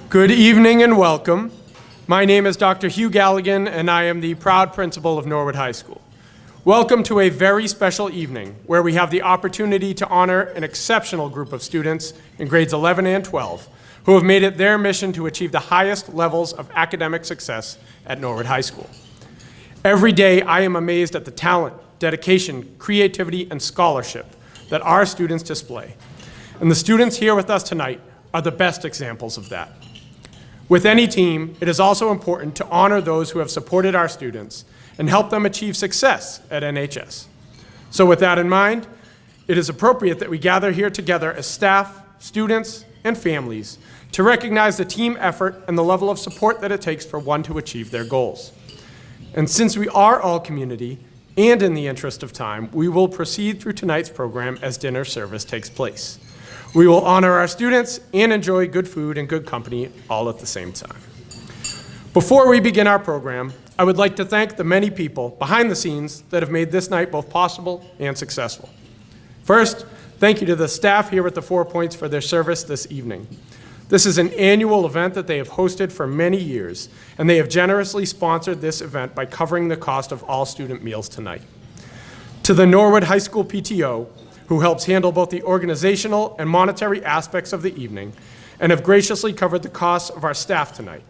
Good evening and welcome. My name is Dr. Hugh Galligan, and I am the proud principal of Norwood High School. Welcome to a very special evening where we have the opportunity to honor an exceptional group of students in grades 11 and 12 who have made it their mission to achieve the highest levels of academic success at Norwood High School. Every day, I am amazed at the talent, dedication, creativity, and scholarship that our students display. And the students here with us tonight are the best examples of that. With any team, it is also important to honor those who have supported our students and help them achieve success at NHS. So with that in mind, it is appropriate that we gather here together as staff, students, and families to recognize the team effort and the level of support that it takes for one to achieve their goals. And since we are all community, and in the interest of time, we will proceed through tonight's program as dinner service takes place. We will honor our students and enjoy good food and good company all at the same time. Before we begin our program, I would like to thank the many people behind the scenes that have made this night both possible and successful. First, thank you to the staff here at the 4 Points for their service this evening. This is an annual event that they have hosted for many years, and they have generously sponsored this event by covering the cost of all student meals tonight. To the Norwood High School PTO, who helps handle both the organizational and monetary aspects of the evening, and have graciously covered the costs of our staff tonight.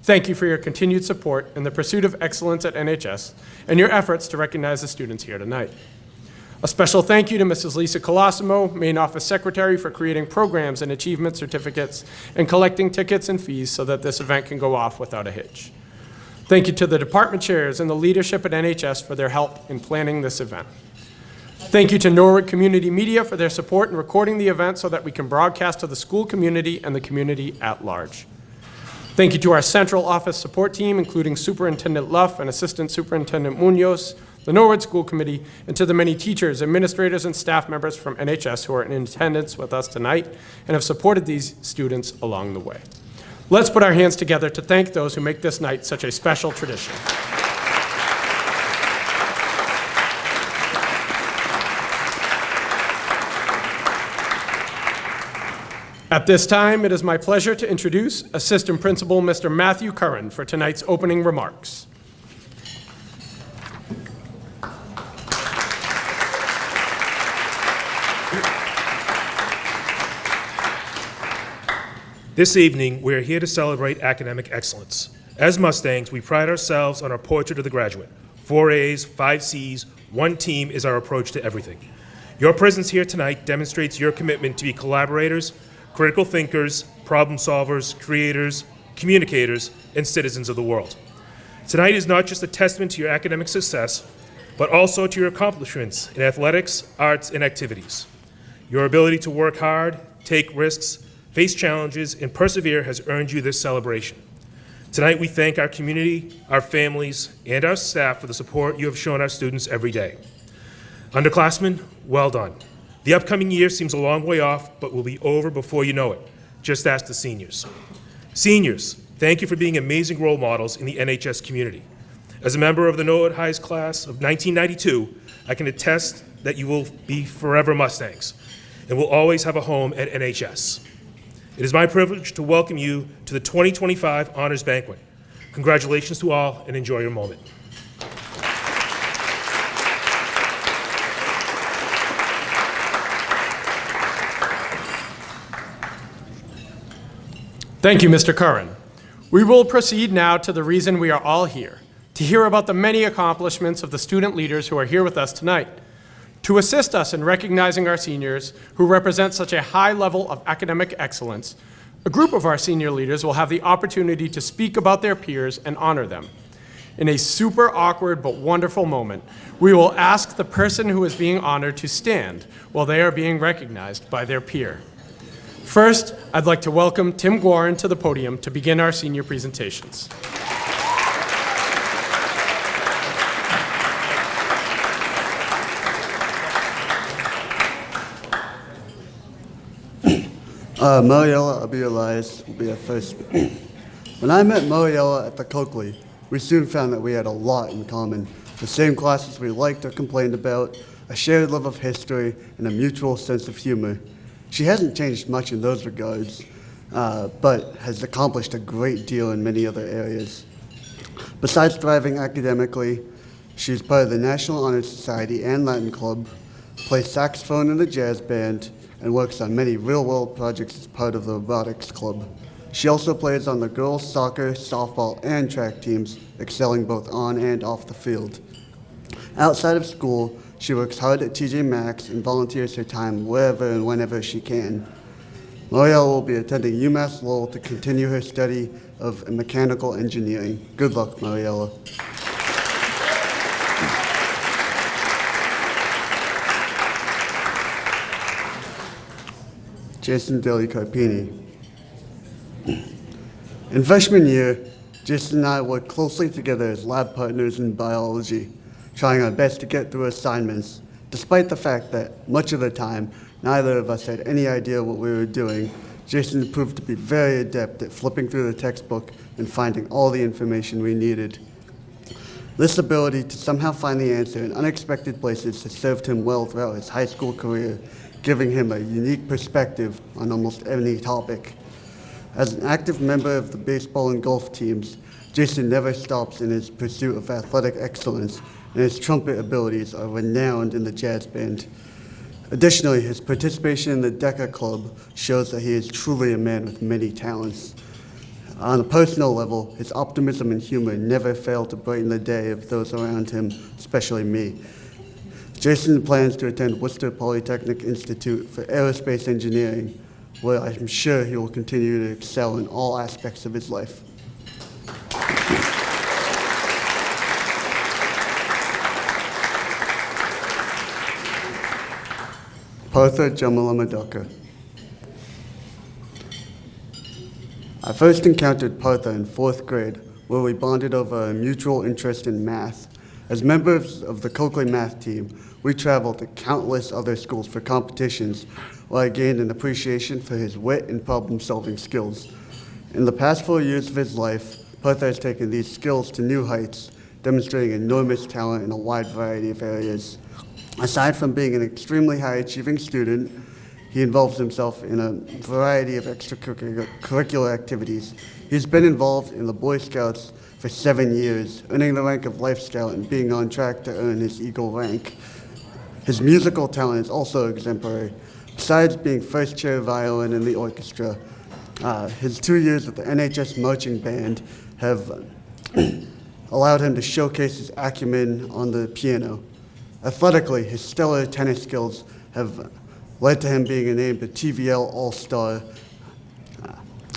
Thank you for your continued support in the pursuit of excellence at NHS and your efforts to recognize the students here tonight. A special thank you to Mrs. Lisa Colosimo, Main Office Secretary, for creating programs and achievement certificates and collecting tickets and fees so that this event can go off without a hitch. Thank you to the department chairs and the leadership at NHS for their help in planning this event. Thank you to Norwood Community Media for their support in recording the event so that we can broadcast to the school community and the community at large. Thank you to our central office support team, including Superintendent Luff and Assistant Superintendent Munoz, the Norwood School Committee, and to the many teachers, administrators, and staff members from NHS who are in attendance with us tonight and have supported these students along the way. Let's put our hands together to thank those who make this night such a special tradition. At this time, it is my pleasure to introduce Assistant Principal Mr. Matthew Curran for tonight's opening remarks. This evening, we are here to celebrate academic excellence. As Mustangs, we pride ourselves on our portrait of the graduate. 4 A's, 5 C's, one team is our approach to everything. Your presence here tonight demonstrates your commitment to be collaborators, critical thinkers, problem solvers, creators, communicators, and citizens of the world. Tonight is not just a testament to your academic success, but also to your accomplishments in athletics, arts, and activities. Your ability to work hard, take risks, face challenges, and persevere has earned you this celebration. Tonight, we thank our community, our families, and our staff for the support you have shown our students every day. Underclassmen, well done. The upcoming year seems a long way off, but will be over before you know it. Just ask the seniors. Seniors, thank you for being amazing role models in the NHS community. As a member of the Norwood High's class of 1992, I can attest that you will be forever Mustangs and will always have a home at NHS. It is my privilege to welcome you to the 2025 Honors Banquet. Congratulations to all, and enjoy your moment. Thank you, Mr. Curran. We will proceed now to the reason we are all here, to hear about the many accomplishments of the student leaders who are here with us tonight. To assist us in recognizing our seniors who represent such a high level of academic excellence, a group of our senior leaders will have the opportunity to speak about their peers and honor them. In a super awkward but wonderful moment, we will ask the person who is being honored to stand while they are being recognized by their peer. First, I'd like to welcome Tim Guarin to the podium to begin our senior presentations. Mariella Elias will be our first. When I met Mariella at the Coakley, we soon found that we had a lot in common. The same classes we liked or complained about, a shared love of history, and a mutual sense of humor. She hasn't changed much in those regards. but has accomplished a great deal in many other areas. Besides thriving academically, she is part of the National Honor Society and Latin Club, plays saxophone in the jazz band, and works on many real-world projects as part of the robotics club. She also plays on the girls' soccer, softball, and track teams, excelling both on and off the field. Outside of school, she works hard at TJ Maxx and volunteers her time wherever and whenever she can. Moriella will be attending UMass Lowell to continue her study of mechanical engineering. Good luck, Moriella. Jason Deli Carpini. In freshman year, Jason and I worked closely together as lab partners in biology, trying our best to get through assignments, despite the fact that much of the time, neither of us had any idea what we were doing. Jason proved to be very adept at flipping through the textbook and finding all the information we needed. This ability to somehow find the answer in unexpected places has served him well throughout his high school career, giving him a unique perspective on almost any topic. As an active member of the baseball and golf teams, Jason never stops in his pursuit of athletic excellence, and his trumpet abilities are renowned in the jazz band. Additionally, his participation in the DECA Club shows that he is truly a man with many talents. On a personal level, his optimism and humor never fail to brighten the day of those around him, especially me. Jason plans to attend Worcester Polytechnic Institute for Aerospace Engineering, where I'm sure he will continue to excel in all aspects of his life. Partha Jamalamadaka. I first encountered Partha in 4th grade, where we bonded over a mutual interest in math. As members of the Coakley math team, we traveled to countless other schools for competitions, where I gained an appreciation for his wit and problem-solving skills. In the past 4 years of his life, Partha has taken these skills to new heights, demonstrating enormous talent in a wide variety of areas. Aside from being an extremely high-achieving student, he involves himself in a variety of extracurricular activities. He's been involved in the Boy Scouts for 7 years, earning the rank of Life Scout and being on track to earn his Eagle rank. His musical talent is also exemplary. Besides being first chair violin in the orchestra, his 2 years with the NHS Marching Band have allowed him to showcase his acumen on the piano. Athletically, his stellar tennis skills have led to him being named a TVL All-Star.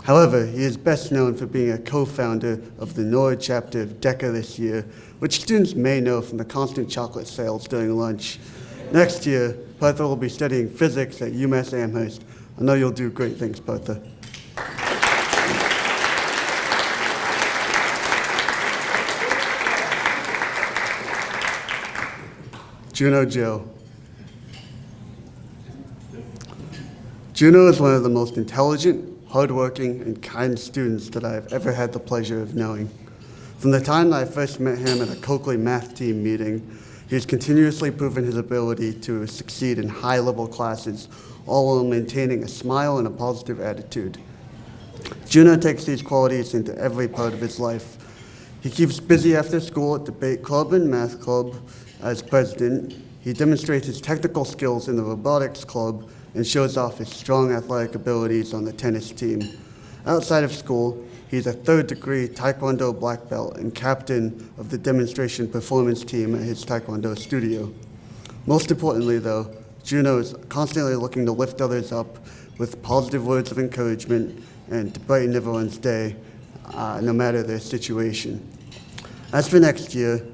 However, he is best known for being a co-founder of the NORD chapter of DECA this year, which students may know from the constant chocolate sales during lunch. Next year, Partha will be studying physics at UMass Amherst. I know you'll do great things, Partha. Juno Joe. Juno is one of the most intelligent, hardworking, and kind students that I have ever had the pleasure of knowing. From the time that I first met him at a Coakley math team meeting, he has continuously proven his ability to succeed in high-level classes, all while maintaining a smile and a positive attitude. Juno takes these qualities into every part of his life. He keeps busy after school at debate club and math club. As president, he demonstrates his technical skills in the robotics club and shows off his strong athletic abilities on the tennis team. Outside of school, he's a 3rd-degree Taekwondo black belt and captain of the demonstration performance team at his Taekwondo studio. Most importantly, though, Juno is constantly looking to lift others up with positive words of encouragement and to brighten everyone's day, no matter their situation. As for next year,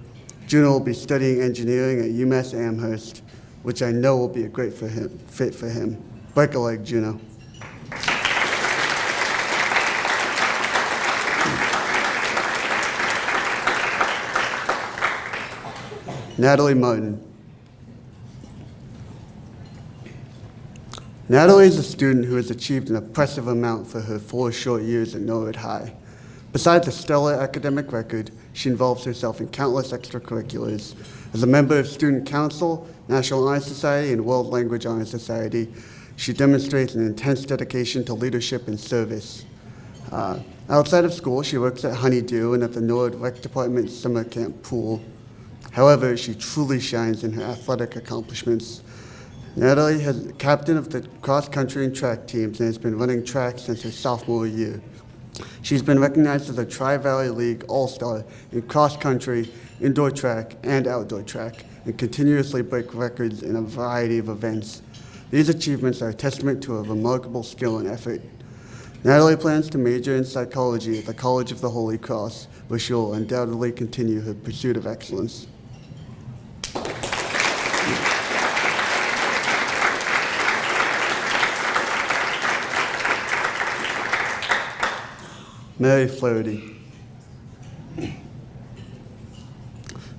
Juno will be studying engineering at UMass Amherst, which I know will be a great fit for him. Break a leg, Juno. Natalie Martin. Natalie is a student who has achieved an impressive amount for her 4 short years at Norwood High. Besides a stellar academic record, she involves herself in countless extracurriculars. As a member of Student Council, National Honor Society, and World Language Honor Society, She demonstrates an intense dedication to leadership and service. Outside of school, she works at Honeydew and at the Nord Rec Department Summer Camp Pool. However, she truly shines in her athletic accomplishments. Natalie is captain of the cross-country and track teams and has been running track since her sophomore year. She's been recognized as a Tri-Valley League All-Star in cross-country, indoor track, and outdoor track, and continuously break records in a variety of events. These achievements are a testament to her remarkable skill and effort. Natalie plans to major in psychology at the College of the Holy Cross, where she will undoubtedly continue her pursuit of excellence. Mary Flaherty.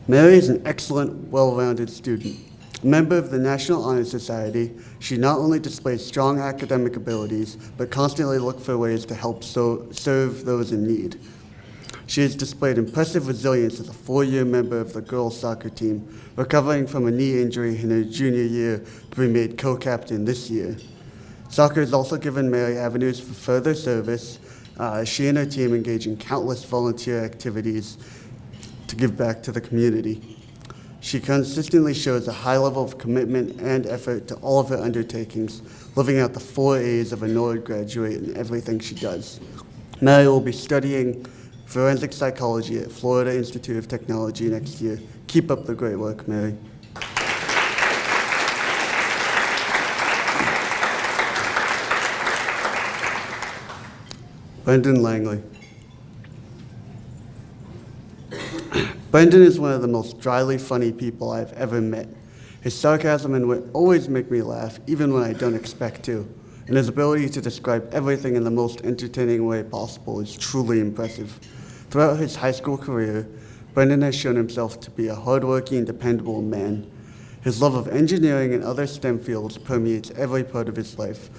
Mary is an excellent, well-rounded student. A member of the National Honor Society, she not only displays strong academic abilities, but constantly looks for ways to help serve those in need. She has displayed impressive resilience as a 4-year member of the girls' soccer team, recovering from a knee injury in her junior year to be made co-captain this year. Soccer has also given Mary avenues for further service. She and her team engage in countless volunteer activities to give back to the community. She consistently shows a high level of commitment and effort to all of her undertakings, living out the 4 A's of a Nord graduate in everything she does. Mary will be studying forensic psychology at Florida Institute of Technology next year. Keep up the great work, Mary. Brendan Langley. Brendan is one of the most dryly funny people I've ever met. His sarcasm and wit always make me laugh, even when I don't expect to, and his ability to describe everything in the most entertaining way possible is truly impressive. Throughout his high school career, Brendan has shown himself to be a hardworking and dependable man. His love of engineering and other STEM fields permeates every part of his life,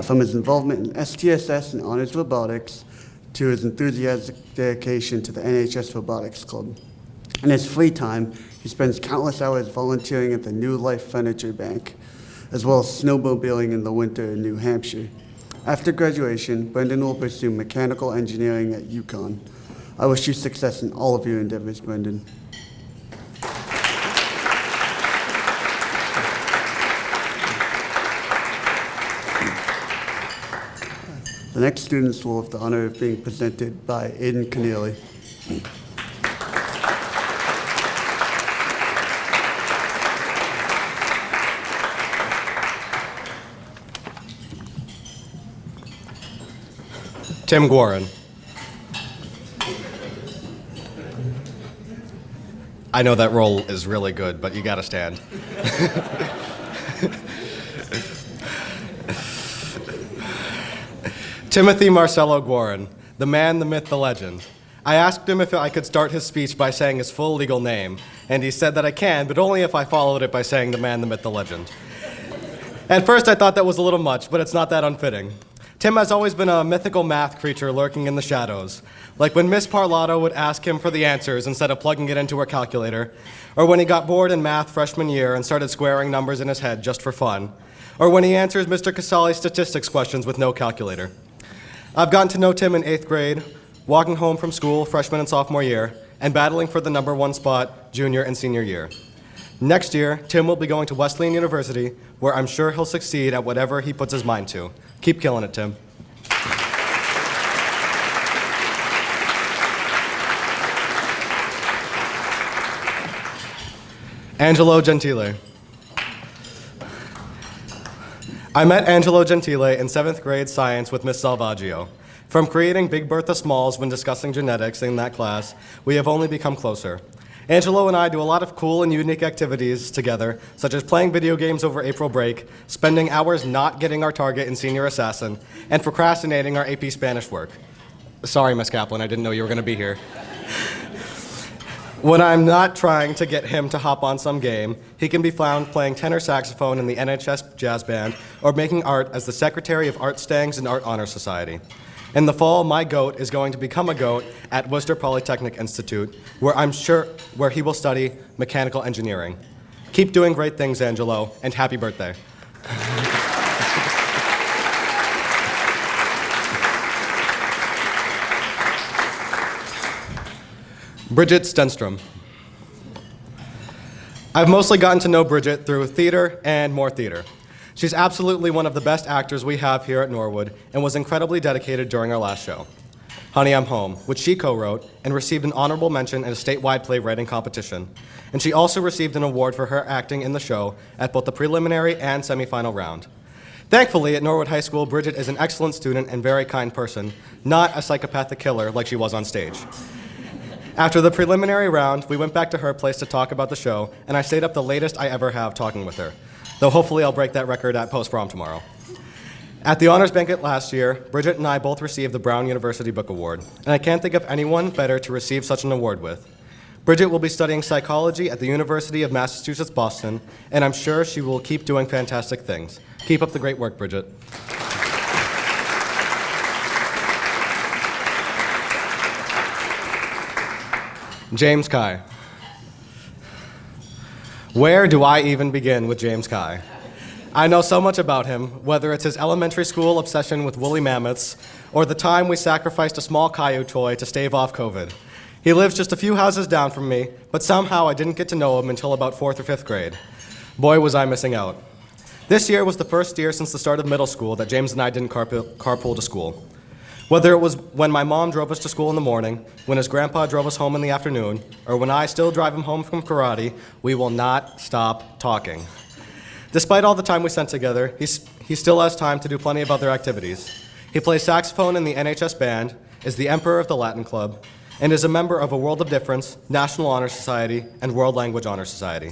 from his involvement in STSS and honors robotics to his enthusiastic dedication to the NHS Robotics Club. In his free time, he spends countless hours volunteering at the New Life Furniture Bank, as well as snowmobiling in the winter in New Hampshire. After graduation, Brendan will pursue mechanical engineering at UConn. I wish you success in all of your endeavors, Brendan. The next students will have the honor of being presented by Aiden Keneally. Tim Guarin. I know that role is really good, but you gotta stand. Timothy Marcello Guarin, the man, the myth, the legend. I asked him if I could start his speech by saying his full legal name, and he said that I can, but only if I followed it by saying the man, the myth, the legend. At first I thought that was a little much, but it's not that unfitting. Tim has always been a mythical math creature lurking in the shadows, like when Miss Parlato would ask him for the answers instead of plugging it into her calculator, or when he got bored in math freshman year and started squaring numbers in his head just for fun, or when he answers Mr. Casali's statistics questions with no calculator. I've gotten to know Tim in 8th grade, walking home from school freshman and sophomore year, and battling for the #1 spot junior and senior year. Next year, Tim will be going to Wesleyan University, where I'm sure he'll succeed at whatever he puts his mind to. Keep killing it, Tim. Angelo Gentile. I met Angelo Gentile in 7th grade science with Miss Salvaggio. From creating Big Bertha Smalls when discussing genetics in that class, we have only become closer. Angelo and I do a lot of cool and unique activities together, such as playing video games over April break, spending hours not getting our target in Senior Assassin, and procrastinating our AP Spanish work. Sorry, Miss Kaplan, I didn't know you were going to be here. When I'm not trying to get him to hop on some game, he can be found playing tenor saxophone in the NHS Jazz Band or making art as the Secretary of Art Stangs and Art Honor Society. In the fall, my goat is going to become a goat at Worcester Polytechnic Institute, where he will study mechanical engineering. Keep doing great things, Angelo, and happy birthday. Bridget Stenstrom. I've mostly gotten to know Bridget through theater and more theater. She's absolutely one of the best actors we have here at Norwood and was incredibly dedicated during our last show, Honey, I'm Home, which she co-wrote and received an honorable mention in a statewide playwriting competition. And she also received an award for her acting in the show at both the preliminary and semifinal round. Thankfully, at Norwood High School, Bridget is an excellent student and very kind person, not a psychopathic killer like she was on stage. After the preliminary round, we went back to her place to talk about the show, and I stayed up the latest I ever have talking with her, though hopefully I'll break that record at post-prom tomorrow. At the Honors Banquet last year, Bridget and I both received the Brown University Book Award, and I can't think of anyone better to receive such an award with. Bridget will be studying psychology at the University of Massachusetts, Boston, and I'm sure she will keep doing fantastic things. Keep up the great work, Bridget. James Kai. Where do I even begin with James Kai? I know so much about him, whether it's his elementary school obsession with woolly mammoths or the time we sacrificed a small Caillou toy to stave off COVID. He lives just a few houses down from me, but somehow I didn't get to know him until about 4th or 5th grade. Boy, was I missing out. This year was the first year since the start of middle school that James and I didn't carpool to school. Whether it was when my mom drove us to school in the morning, when his grandpa drove us home in the afternoon, or when I still drive him home from karate, we will not stop talking. Despite all the time we spent together, he still has time to do plenty of other activities. He plays saxophone in the NHS band, is the emperor of the Latin Club, and is a member of a World of Difference, National Honor Society, and World Language Honor Society.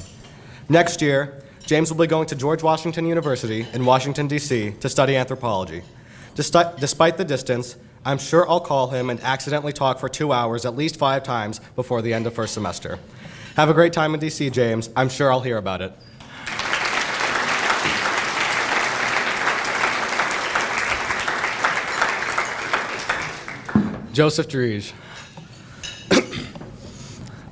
Next year, James will be going to George Washington University in Washington, D.C. to study anthropology. Despite the distance, I'm sure I'll call him and accidentally talk for 2 hours at least 5 times before the end of first semester. Have a great time in D.C., James. I'm sure I'll hear about it. Joseph Drege.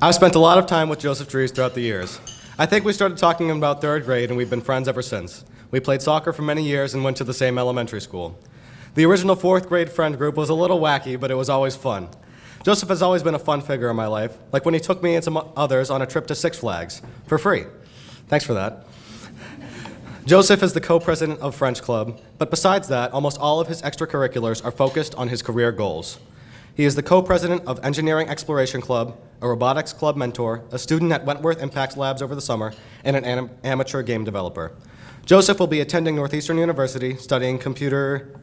I've spent a lot of time with Joseph Drege throughout the years. I think we started talking in about 3rd grade, and we've been friends ever since. We played soccer for many years and went to the same elementary school. The original 4th grade friend group was a little wacky, but it was always fun. Joseph has always been a fun figure in my life, like when he took me and some others on a trip to Six Flags, for free. Thanks for that. Joseph is the co-president of French Club, but besides that, almost all of his extracurriculars are focused on his career goals. He is the co-president of Engineering Exploration Club, a robotics club mentor, a student at Wentworth Impact Labs over the summer, and an amateur game developer. Joseph will be attending Northeastern University studying computer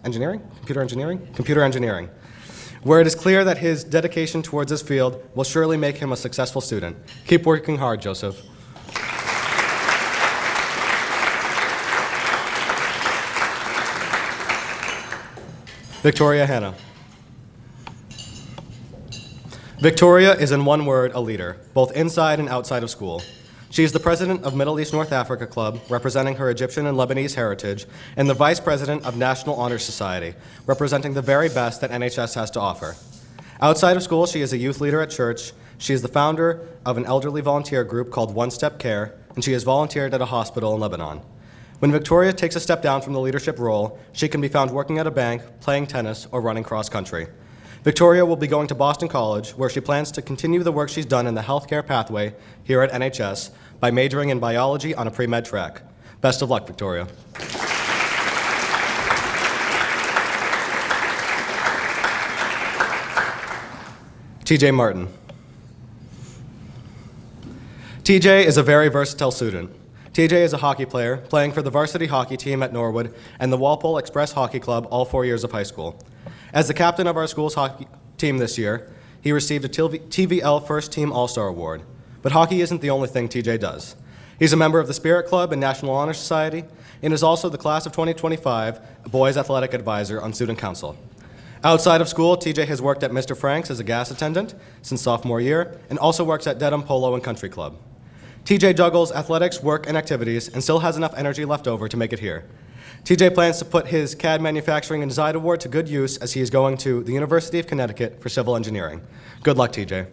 engineering, where it is clear that his dedication towards this field will surely make him a successful student. Keep working hard, Joseph. Victoria Hanna. Victoria is, in one word, a leader, both inside and outside of school. She is the president of Middle East North Africa Club, representing her Egyptian and Lebanese heritage, and the vice president of National Honor Society, representing the very best that NHS has to offer. Outside of school, she is a youth leader at church. She is the founder of an elderly volunteer group called One Step Care, and she has volunteered at a hospital in Lebanon. When Victoria takes a step down from the leadership role, she can be found working at a bank, playing tennis, or running cross country. Victoria will be going to Boston College, where she plans to continue the work she's done in the healthcare pathway here at NHS by majoring in biology on a pre-med track. Best of luck, Victoria. TJ Martin. TJ is a very versatile student. TJ is a hockey player, playing for the varsity hockey team at Norwood and the Walpole Express Hockey Club all 4 years of high school. As the captain of our school's hockey team this year, he received a TVL First Team All-Star Award. But hockey isn't the only thing TJ does. He's a member of the Spirit Club and National Honor Society, and is also the class of 2025 Boys Athletic Advisor on Student Council. Outside of school, TJ has worked at Mr. Frank's as a gas attendant since sophomore year, and also works at Dedham Polo and Country Club. TJ juggles athletics, work, and activities, and still has enough energy left over to make it here. TJ plans to put his CAD Manufacturing and Design Award to good use as he is going to the University of Connecticut for civil engineering. Good luck, TJ.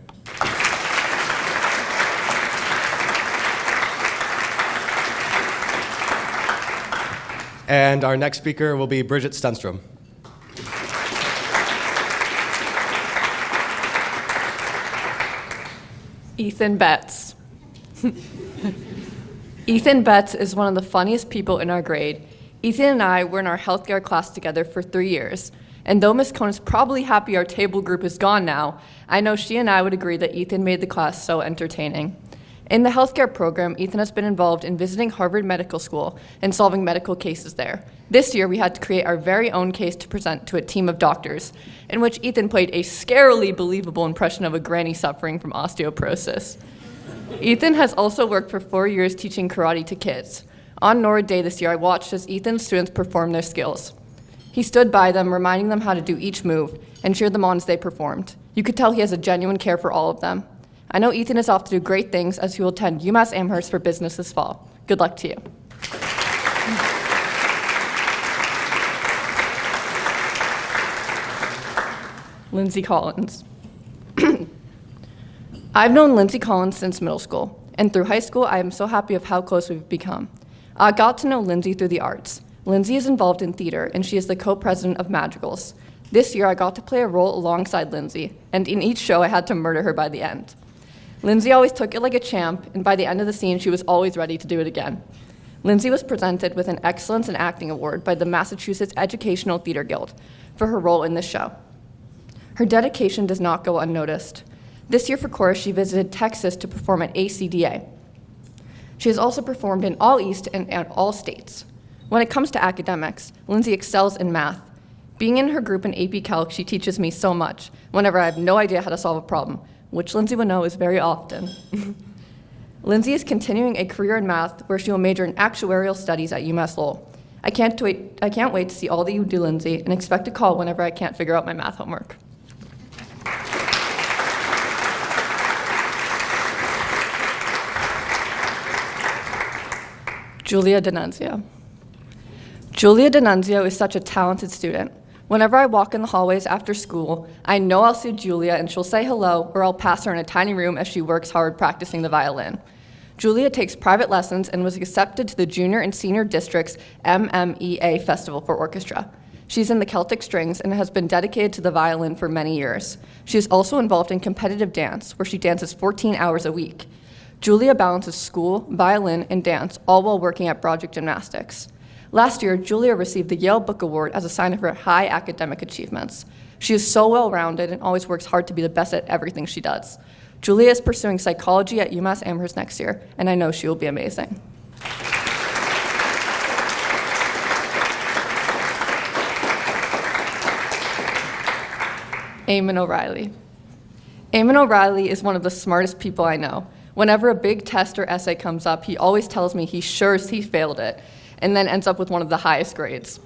And our next speaker will be Bridget Ethan Betts. Ethan Betts is one of the funniest people in our grade. Ethan and I were in our healthcare class together for 3 years. And though Ms. Cohn is probably happy our table group is gone now, I know she and I would agree that Ethan made the class so entertaining. In the healthcare program, Ethan has been involved in visiting Harvard Medical School and solving medical cases there. This year, we had to create our very own case to present to a team of doctors, in which Ethan played a scarily believable impression of a granny suffering from osteoporosis. Ethan has also worked for 4 years teaching karate to kids. On Norwood Day this year, I watched as Ethan's students perform their skills. He stood by them, reminding them how to do each move, and cheered them on as they performed. You could tell he has a genuine care for all of them. I know Ethan is off to do great things as he will attend UMass Amherst for business this fall. Good luck to you. Lindsay Collins. I've known Lindsay Collins since middle school, and through high school, I am so happy of how close we've become. I got to know Lindsay through the arts. Lindsay is involved in theater, and she is the co-president of Madrigals. This year, I got to play a role alongside Lindsay, and in each show, I had to murder her by the end. Lindsay always took it like a champ, and by the end of the scene, she was always ready to do it again. Lindsay was presented with an Excellence in Acting Award by the Massachusetts Educational Theater Guild for her role in this show. Her dedication does not go unnoticed. This year for chorus, she visited Texas to perform at ACDA. She has also performed in all East and at all states. When it comes to academics, Lindsay excels in math. Being in her group in AP Calc, she teaches me so much whenever I have no idea how to solve a problem, which Lindsay would know is very often. Lindsay is continuing a career in math where she will major in actuarial studies at UMass Lowell. I can't wait to see all that you do, Lindsay, and expect a call whenever I can't figure out my math homework. Julia D'Annunzio. Julia D'Annunzio is such a talented student. Whenever I walk in the hallways after school, I know I'll see Julia and she'll say hello, or I'll pass her in a tiny room as she works hard practicing the violin. Julia takes private lessons and was accepted to the Junior and Senior District's MMEA Festival for Orchestra. She's in the Celtic Strings and has been dedicated to the violin for many years. She is also involved in competitive dance, where she dances 14 hours a week. Julia balances school, violin, and dance, all while working at Project Gymnastics. Last year, Julia received the Yale Book Award as a sign of her high academic achievements. She is so well-rounded and always works hard to be the best at everything she does. Julia is pursuing psychology at UMass Amherst next year, and I know she will be amazing. Eamon O'Reilly. Eamon O'Reilly is one of the smartest people I know. Whenever a big test or essay comes up, he always tells me he's sure he failed it, and then ends up with one of the highest grades.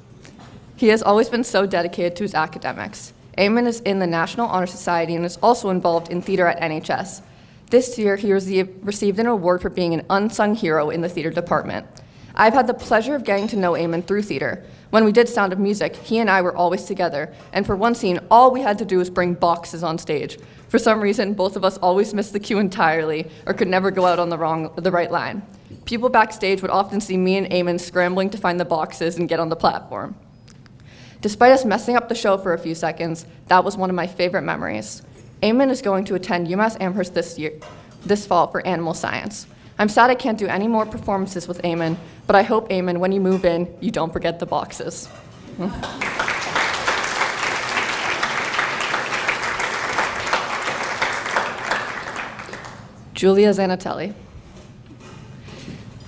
He has always been so dedicated to his academics. Eamon is in the National Honor Society and is also involved in theater at NHS. This year, he received an award for being an unsung hero in the theater department. I've had the pleasure of getting to know Eamon through theater. When we did Sound of Music, he and I were always together, and for one scene, all we had to do was bring boxes on stage. For some reason, both of us always missed the cue entirely, or could never go out on the right line. People backstage would often see me and Eamon scrambling to find the boxes and get on the platform. Despite us messing up the show for a few seconds, that was one of my favorite memories. Eamon is going to attend UMass Amherst this fall for animal science. I'm sad I can't do any more performances with Eamon, but I hope, Eamon, when you move in, you don't forget the boxes. Julia Zanatelli.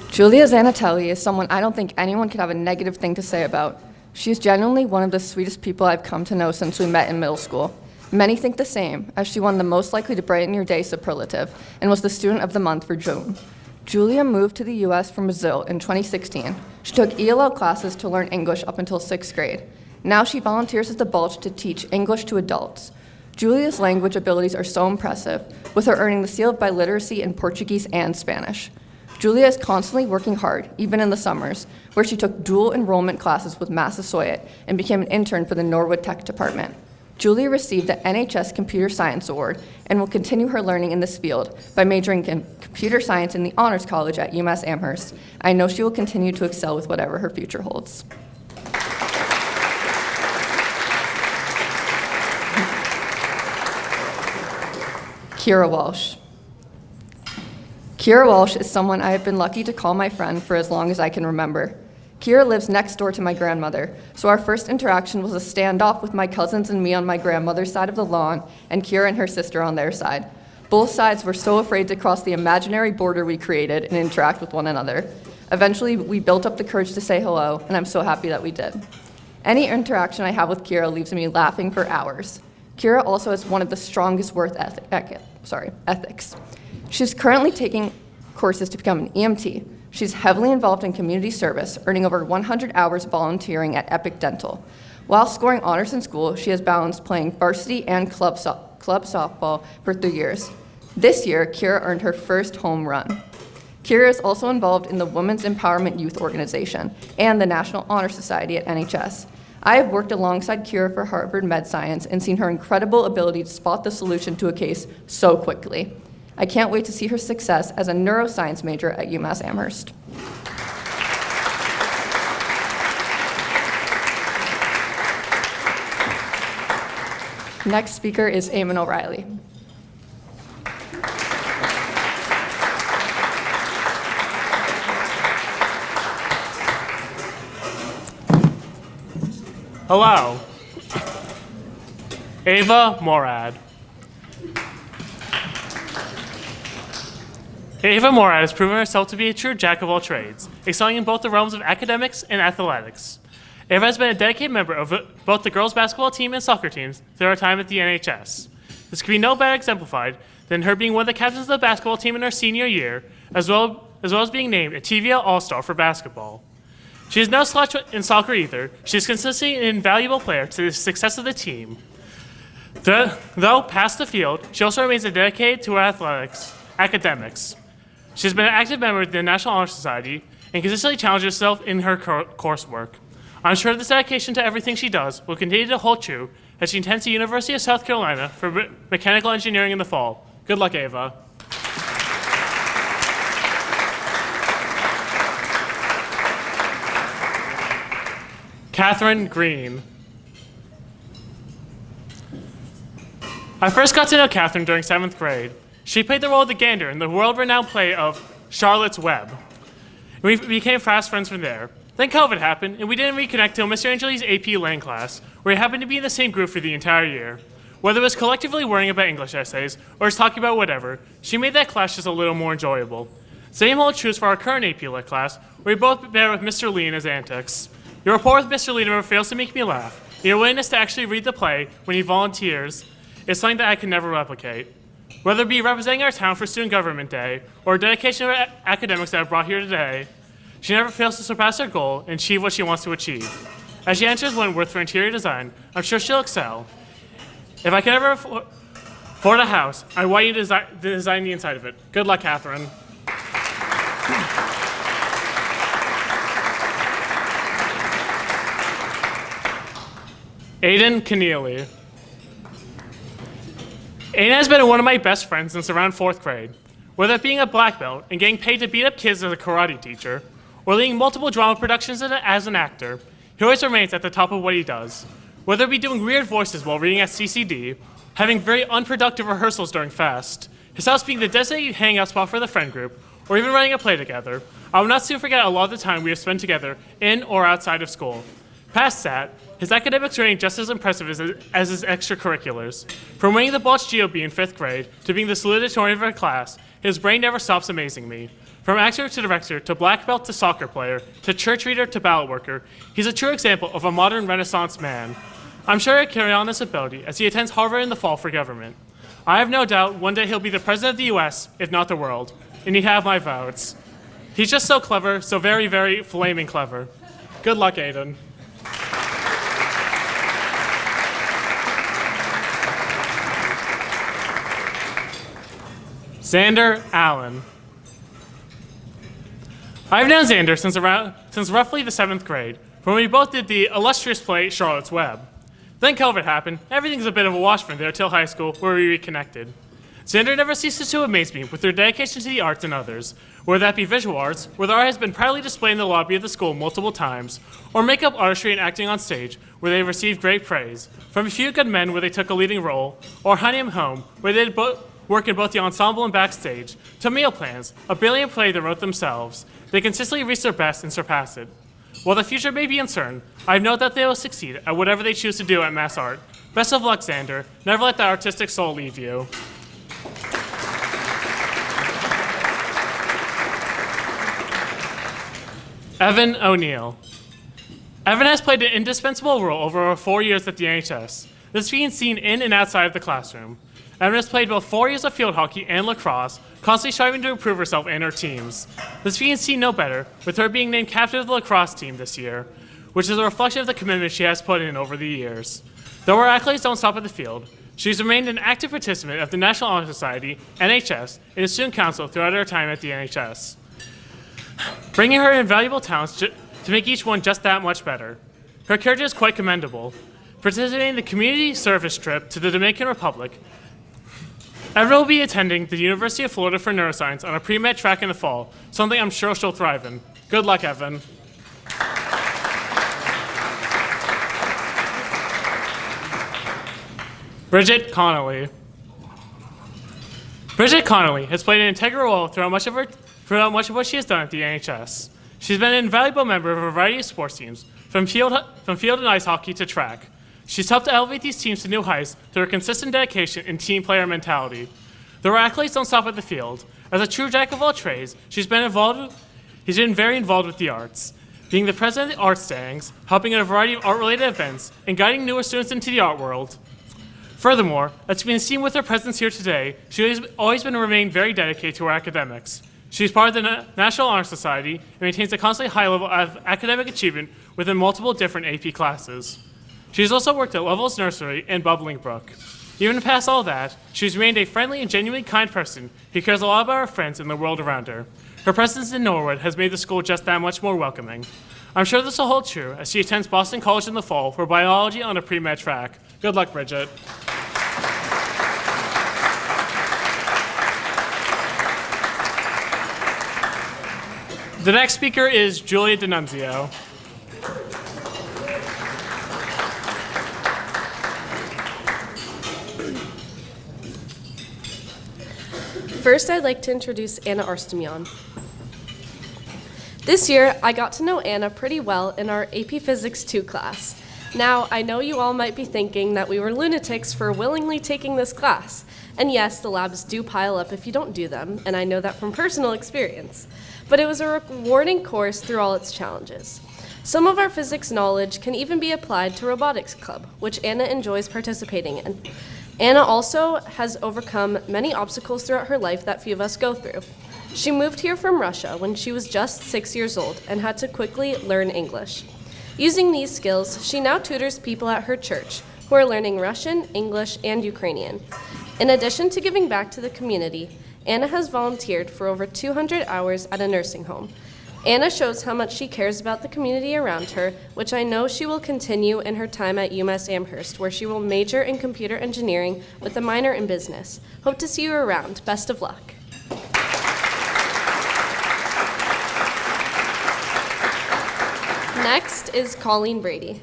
Julia Zanatelli is someone I don't think anyone could have a negative thing to say about. She is genuinely one of the sweetest people I've come to know since we met in middle school. Many think the same, as she won the Most Likely to Brighten Your Day superlative and was the Student of the Month for June. Julia moved to the U.S. from Brazil in 2016. She took ELL classes to learn English up until 6th grade. Now she volunteers at the Bulge to teach English to adults. Julia's language abilities are so impressive, with her earning the seal of biliteracy in Portuguese and Spanish. Julia is constantly working hard, even in the summers, where she took dual enrollment classes with Massasoit and became an intern for the Norwood Tech Department. Julia received the NHS Computer Science Award and will continue her learning in this field by majoring in computer science in the Honors College at UMass Amherst. I know she will continue to excel with whatever her future holds. Kira Walsh. Kira Walsh is someone I have been lucky to call my friend for as long as I can remember. Kira lives next door to my grandmother, so our first interaction was a standoff with my cousins and me on my grandmother's side of the lawn, and Kira and her sister on their side. Both sides were so afraid to cross the imaginary border we created and interact with one another. Eventually, we built up the courage to say hello, and I'm so happy that we did. Any interaction I have with Kira leaves me laughing for hours. Kira also has one of the strongest work ethics. She's currently taking courses to become an EMT. She's heavily involved in community service, earning over 100 hours volunteering at Epic Dental. While scoring honors in school, she has balanced playing varsity and club softball for 3 years. This year, Kira earned her first home run. Kira is also involved in the Women's Empowerment Youth Organization and the National Honor Society at NHS. I have worked alongside Kira for Harvard Med Science and seen her incredible ability to spot the solution to a case so quickly. I can't wait to see her success as a neuroscience major at UMass Amherst. Next speaker is Eamon O'Reilly. Hello. Ava Morad. Ava Morad has proven herself to be a true jack of all trades, excelling in both the realms of academics and athletics. Ava has been a dedicated member of both the girls' basketball team and soccer teams through her time at the NHS. This could be no better exemplified than her being one of the captains of the basketball team in her senior year, as well as being named a TVL All-Star for basketball. She is no slouch in soccer either. She is consistently an invaluable player to the success of the team. Though past the field, she also remains dedicated to her academics. She has been an active member of the National Honor Society and consistently challenges herself in her coursework. I'm sure this dedication to everything she does will continue to hold true as she attends the University of South Carolina for mechanical engineering in the fall. Good luck, Ava. Catherine Green. I first got to know Catherine during 7th grade. She played the role of the gander in the world-renowned play of Charlotte's Web. We became fast friends from there. Then COVID happened, and we didn't reconnect till Mr. Angeli's AP Lang class, where we happened to be in the same group for the entire year. Whether it was collectively worrying about English essays or just talking about whatever, she made that class just a little more enjoyable. Same holds true for our current AP Lit class, where we both bear with Mr. Lee and his antics. Your rapport with Mr. Lee never fails to make me laugh. Your willingness to actually read the play when he volunteers is something that I can never replicate. Whether it be representing our town for Student Government Day or dedication of academics that have brought here today, she never fails to surpass her goal and achieve what she wants to achieve. As she enters Wentworth for interior design, I'm sure she'll excel. If I can ever afford a house, I want you to design the inside of it. Good luck, Catherine. Aiden Keneally. Aiden has been one of my best friends since around 4th grade. Whether it being a black belt and getting paid to beat up kids as a karate teacher, or leading multiple drama productions as an actor, he always remains at the top of what he does. Whether it be doing weird voices while reading at CCD, having very unproductive rehearsals during FAST, his house being the designated hangout spot for the friend group, or even running a play together, I will not soon forget a lot of the time we have spent together in or outside of school. Past that, his academics remain just as impressive as his extracurriculars. From winning the Botch GOB in 5th grade to being the salutatorian of our class, his brain never stops amazing me. From actor to director to black belt to soccer player to church reader to ballot worker, he's a true example of a modern Renaissance man. I'm sure he'll carry on this ability as he attends Harvard in the fall for government. I have no doubt one day he'll be the president of the US, if not the world, and he'd have my votes. He's just so clever, so very, very flaming clever. Good luck, Aiden. Xander Allen. I've known Xander since roughly the 7th grade, when we both did the illustrious play Charlotte's Web. Then COVID happened. Everything's a bit of a wash from there till high school, where we reconnected. Xander never ceases to amaze me with their dedication to the arts and others, whether that be visual arts, where the art has been proudly displayed in the lobby of the school multiple times, or makeup artistry and acting on stage, where they received great praise. From A Few Good Men, where they took a leading role, or Honey I'm Home, where work in both the ensemble and backstage, to meal plans, a brilliant play they wrote themselves. They consistently reach their best and surpass it. While the future may be uncertain, I know that they will succeed at whatever they choose to do at Mass Art. Best of luck, Xander. Never let that artistic soul leave you. Evan O'Neill. Evan has played an indispensable role over 4 years at the NHS. This being seen in and outside of the classroom. Evan has played both 4 years of field hockey and lacrosse, constantly striving to improve herself and her teams. This being seen no better, with her being named captain of the lacrosse team this year, which is a reflection of the commitment she has put in over the years. Though her accolades don't stop at the field, she's remained an active participant of the National Honor Society, NHS, and the Student Council throughout her time at the NHS, bringing her invaluable talents to make each one just that much better. Her character is quite commendable. Participating in the community service trip to the Dominican Republic, Evan will be attending the University of Florida for neuroscience on a pre-med track in the fall, something I'm sure she'll thrive in. Good luck, Evan. Bridget Connolly. Bridget Connolly has played an integral role throughout much of what she has done at the NHS. She's been an invaluable member of a variety of sports teams, from field and ice hockey to track. She's helped to elevate these teams to new heights through her consistent dedication and team player mentality. Though her accolades don't stop at the field, as a true jack of all trades, he's been very involved with the arts, being the president of the Art Stands, helping in a variety of art-related events, and guiding newer students into the art world. Furthermore, as can be seen with her presence here today, she has always been and remained very dedicated to her academics. She is part of the National Honor Society and maintains a constantly high level of academic achievement within multiple different AP classes. She has also worked at Lovell's Nursery and Bubbling Brook. Even past all that, she's remained a friendly and genuinely kind person who cares a lot about her friends and the world around her. Her presence in Norwood has made the school just that much more welcoming. I'm sure this will hold true as she attends Boston College in the fall for biology on a pre-med track. Good luck, Bridget. The next speaker is Julia D'Annunzio. First, I'd like to introduce Anna Arstemian. This year, I got to know Anna pretty well in our AP Physics 2 class. Now, I know you all might be thinking that we were lunatics for willingly taking this class. And yes, the labs do pile up if you don't do them, and I know that from personal experience. But it was a rewarding course through all its challenges. Some of our physics knowledge can even be applied to robotics club, which Anna enjoys participating in. Anna also has overcome many obstacles throughout her life that few of us go through. She moved here from Russia when she was just 6 years old and had to quickly learn English. Using these skills, she now tutors people at her church who are learning Russian, English, and Ukrainian. In addition to giving back to the community, Anna has volunteered for over 200 hours at a nursing home. Anna shows how much she cares about the community around her, which I know she will continue in her time at UMass Amherst, where she will major in computer engineering with a minor in business. Hope to see you around. Best of luck. Next is Colleen Brady.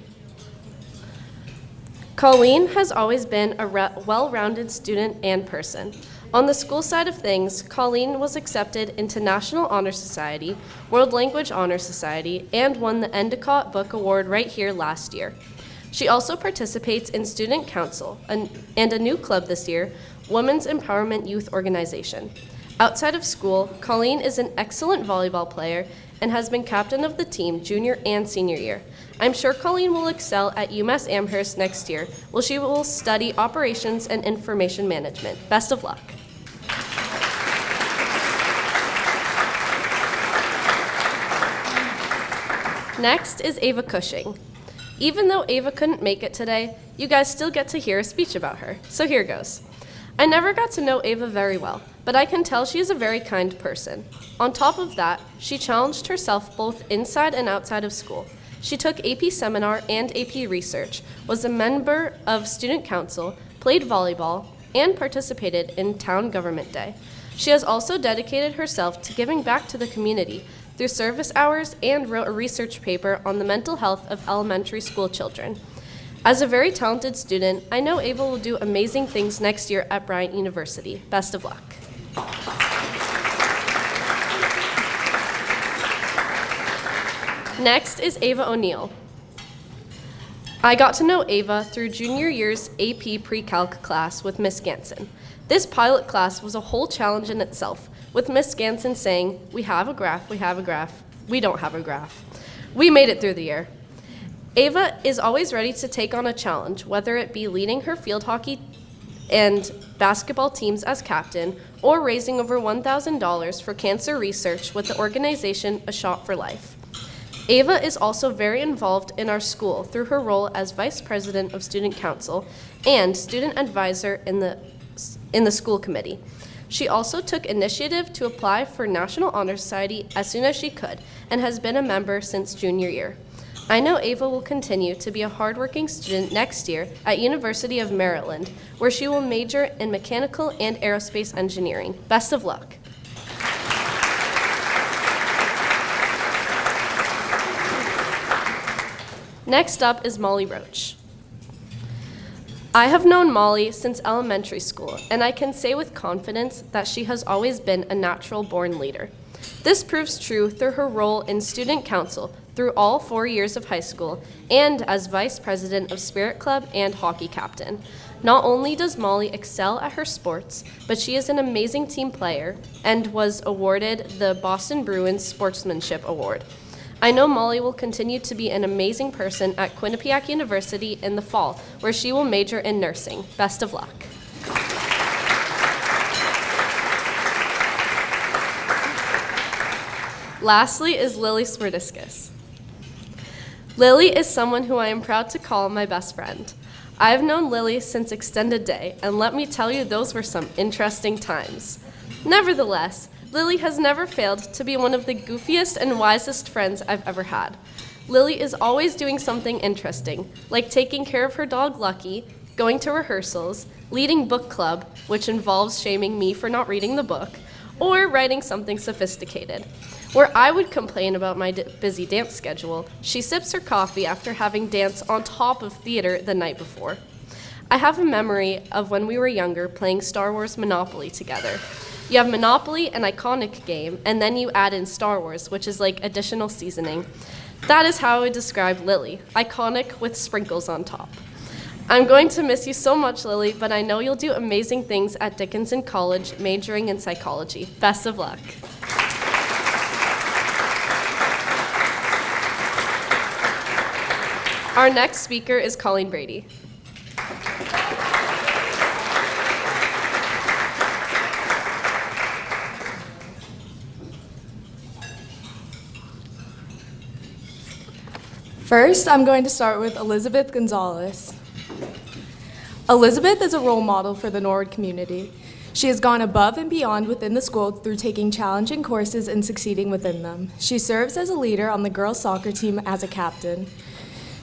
Colleen has always been a well-rounded student and person. On the school side of things, Colleen was accepted into National Honor Society, World Language Honor Society, and won the Endicott Book Award right here last year. She also participates in Student Council and a new club this year, Women's Empowerment Youth Organization. Outside of school, Colleen is an excellent volleyball player and has been captain of the team junior and senior year. I'm sure Colleen will excel at UMass Amherst next year, where she will study operations and information management. Best of luck. Next is Ava Cushing. Even though Ava couldn't make it today, you guys still get to hear a speech about her. So here goes. I never got to know Ava very well, but I can tell she is a very kind person. On top of that, she challenged herself both inside and outside of school. She took AP Seminar and AP Research, was a member of Student Council, played volleyball, and participated in Town Government Day. She has also dedicated herself to giving back to the community through service hours and wrote a research paper on the mental health of elementary school children. As a very talented student, I know Ava will do amazing things next year at Bryant University. Best of luck. Next is Ava O'Neill. I got to know Ava through junior year's AP Pre-Calc class with Miss Ganson. This pilot class was a whole challenge in itself, with Miss Ganson saying, "We have a graph, we have a graph, we don't have a graph." We made it through the year. Ava is always ready to take on a challenge, whether it be leading her field hockey and basketball teams as captain, or raising over $1,000 for cancer research with the organization A Shot for Life. Ava is also very involved in our school through her role as Vice President of Student Council and Student Advisor in the school committee. She also took initiative to apply for National Honor Society as soon as she could and has been a member since junior year. I know Ava will continue to be a hardworking student next year at University of Maryland, where she will major in mechanical and aerospace engineering. Best of luck. Next up is Molly Roach. I have known Molly since elementary school, and I can say with confidence that she has always been a natural-born leader. This proves true through her role in student council through all 4 years of high school and as vice president of Spirit Club and hockey captain. Not only does Molly excel at her sports, but she is an amazing team player and was awarded the Boston Bruins Sportsmanship Award. I know Molly will continue to be an amazing person at Quinnipiac University in the fall, where she will major in nursing. Best of luck. Lastly is Lily Swerdiscus. Lily is someone who I am proud to call my best friend. I have known Lily since extended day, and let me tell you, those were some interesting times. Nevertheless, Lily has never failed to be one of the goofiest and wisest friends I've ever had. Lily is always doing something interesting, like taking care of her dog Lucky, going to rehearsals, leading book club, which involves shaming me for not reading the book, or writing something sophisticated. Where I would complain about my busy dance schedule, she sips her coffee after having danced on top of theater the night before. I have a memory of when we were younger playing Star Wars Monopoly together. You have Monopoly, an iconic game, and then you add in Star Wars, which is like additional seasoning. That is how I would describe Lily, iconic with sprinkles on top. I'm going to miss you so much, Lily, but I know you'll do amazing things at Dickinson College, majoring in psychology. Best of luck. Our next speaker is Colleen Brady. First, I'm going to start with Elizabeth Gonzalez. Elizabeth is a role model for the Norwood community. She has gone above and beyond within the school through taking challenging courses and succeeding within them. She serves as a leader on the girls' soccer team as a captain.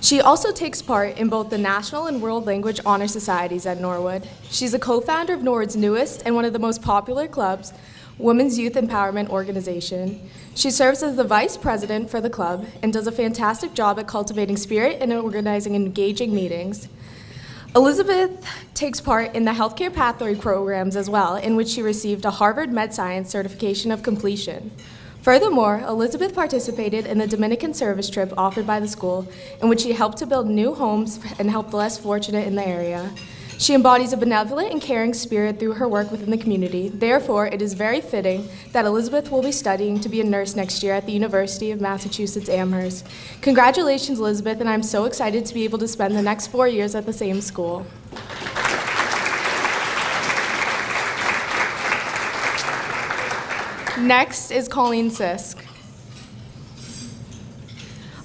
She also takes part in both the National and World Language Honor Societies at Norwood. She's a co-founder of Norwood's newest and one of the most popular clubs, Women's Youth Empowerment Organization. She serves as the vice president for the club and does a fantastic job at cultivating spirit and organizing engaging meetings. Elizabeth takes part in the healthcare pathway programs as well, in which she received a Harvard Med Science certification of completion. Furthermore, Elizabeth participated in the Dominican service trip offered by the school, in which she helped to build new homes and help the less fortunate in the area. She embodies a benevolent and caring spirit through her work within the community. Therefore, it is very fitting that Elizabeth will be studying to be a nurse next year at the University of Massachusetts Amherst. Congratulations, Elizabeth, and I'm so excited to be able to spend the next 4 years at the same school. Next is Colleen Sisk.